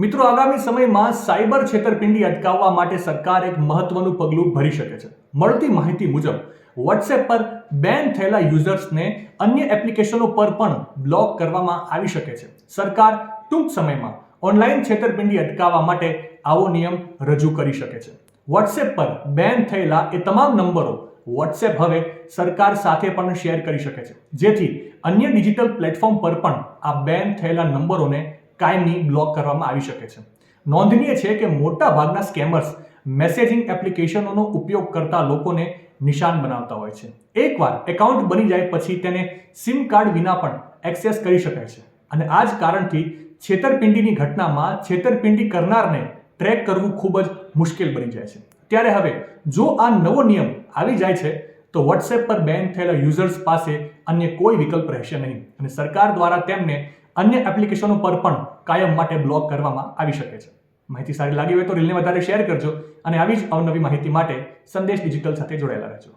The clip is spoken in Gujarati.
મિત્રો, આગામી સમયમાં સાયબર છેતરપિંડી અટકાવવા માટે સરકાર એક મહત્વનું પગલું ભરી શકે છે. મળતી માહિતી મુજબ WhatsApp પર બેન થયેલા યુઝર્સને અન્ય એપ્લિકેશનો પર પણ બ્લોક કરવામાં આવી શકે છે. સરકાર ટૂંક સમયમાં ઓનલાઈન છેતરપિંડી અટકાવવા માટે આવો નિયમ રજૂ કરી શકે છે. WhatsApp પર બેન થયેલા એ તમામ નંબરો WhatsApp હવે સરકાર સાથે પણ શેર કરી શકે છે, જેથી અન્ય ડિજિટલ પ્લેટફોર્મ પર પણ આ બેન થયેલા નંબરોને કાયમી બ્લોક કરવામાં આવી શકે છે. નોંધનીય છે કે મોટા ભાગના સ્કેમર્સ મેસેજિંગ એપ્લિકેશનોનો ઉપયોગ કરતા લોકોને નિશાન બનાવતા હોય છે. એકવાર એકાઉન્ટ બની જાય પછી તેને સિમ કાર્ડ વિના પણ એક્સેસ કરી શકાય છે, અને આ જ કારણથી છેતરપિંડીની ઘટનામાં છેતરપિંડી કરનારને ટ્રેક કરવું ખૂબ જ મુશ્કેલ બની જાય છે. ત્યારે હવે જો આ નવો નિયમ આવી જાય છે તો WhatsApp પર બેન થયેલા યુઝર્સ પાસે અન્ય કોઈ વિકલ્પ રહેશે નહીં, અને સરકાર દ્વારા તેમને અન્ય એપ્લિકેશનો પર પણ કાયમ માટે બ્લોક કરવામાં આવી શકે છે. માહિતી સારી લાગી હોય તો રીલને વધારે શેર કરજો, અને આવી જ અવનવી માહિતી માટે સંદેશ ડિજિટલ સાથે જોડાયેલા રહેજો.